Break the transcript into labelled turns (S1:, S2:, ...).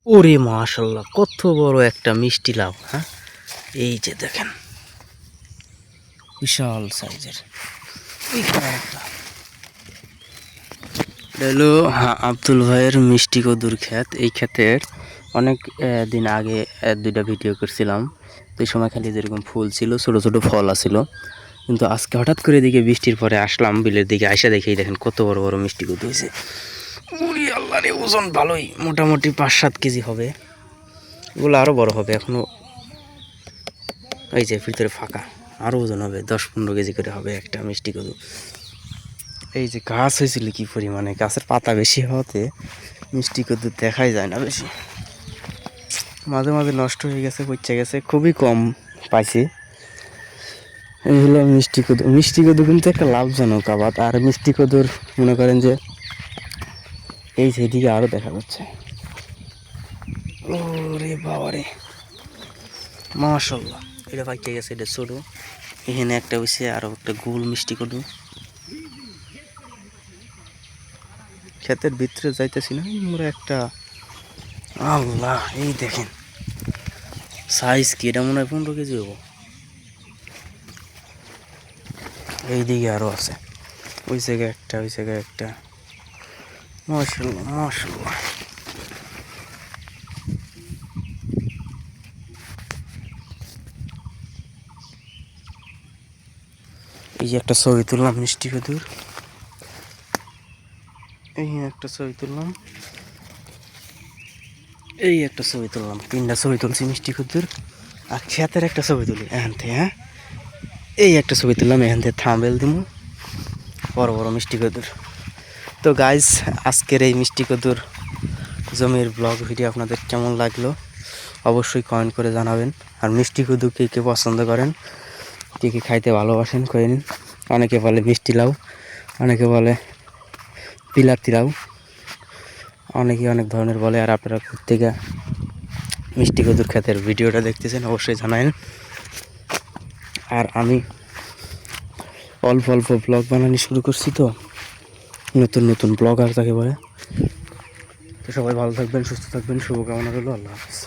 S1: ওরে মাশাল্লাহ, কত বড় একটা মিষ্টি লাউ। হ্যাঁ, এই যে দেখেন, বিশাল সাইজের। হলো আব্দুল ভাইয়ের মিষ্টি কদুর ক্ষেত। এই ক্ষেতের অনেক দিন আগে দুইটা ভিডিও করছিলাম। তো এই সময় খালি যেরকম ফুল ছিল, ছোট ছোট ফল আছিল। কিন্তু আজকে হঠাৎ করে দিকে বৃষ্টির পরে আসলাম বিলের দিকে, আইসা দেখেই দেখেন কত বড় বড় মিষ্টি কদু হয়েছে। উরি আল্লাহ রে, ওজন ভালোই, মোটামুটি 5-7 কেজি হবে। এগুলো আরও বড় হবে এখনো। এই যে ভিতরে ফাঁকা, আরও ওজন হবে, 10-15 কেজি করে হবে একটা মিষ্টি কদু। এই যে গাছ হয়েছিল কি পরিমাণে, গাছের পাতা বেশি হওয়াতে মিষ্টি কদু দেখাই যায় না বেশি, মাঝে মাঝে নষ্ট হয়ে গেছে, পচে গেছে, খুবই কম পাইছি। এই হলো মিষ্টি কদু। মিষ্টি কদু কিন্তু একটা লাভজনক আবাদ। আর মিষ্টি কদুর মনে করেন যে এই সেদিকে আরও দেখা যাচ্ছে। ওরে বাবারে, মাশাল্লাহ, এটা পাইকে গেছে, এটা ছোট। এখানে একটা হয়েছে, আরও একটা গোল মিষ্টি কদু। ক্ষেতের ভিতরে যাইতেছি না, মোরা একটা, আল্লাহ এই দেখেন সাইজ কি, এটা মনে হয় 15 কেজি হবো। এই দিকে আরও আছে, ওই জায়গায় একটা, ওই জায়গায় একটা। মাশাল্লাহ মাশাল্লাহ। এই যে একটা ছবি তুললাম মিষ্টি কদুর, এই একটা ছবি তুললাম, এই একটা ছবি তুললাম, 3টা ছবি তুলছি মিষ্টি কদুর। আর ক্ষেতের একটা ছবি তুলি এখান থেকে। হ্যাঁ, এই একটা ছবি তুললাম, এখান থেকে থাম্বনেল দিব বড় বড় মিষ্টি কদুর। তো গাইজ, আজকের এই মিষ্টি কদুর জমির ব্লগ ভিডিও আপনাদের কেমন লাগলো অবশ্যই কমেন্ট করে জানাবেন। আর মিষ্টি কদু কে কে পছন্দ করেন, কে কে খাইতে ভালোবাসেন করে নিন। অনেকে বলে মিষ্টি লাউ, অনেকে বলে বিলাতি লাউ, অনেকে অনেক ধরনের বলে। আর আপনারা প্রত্যেকে মিষ্টি কদুর ক্ষেতের ভিডিওটা দেখতেছেন অবশ্যই জানাবেন। আর আমি অল্প অল্প ব্লগ বানানো শুরু করছি, তো নতুন নতুন ব্লগার তাকে বলে। তো সবাই ভালো থাকবেন, সুস্থ থাকবেন, শুভকামনা রইল। আল্লাহ হাফিজ।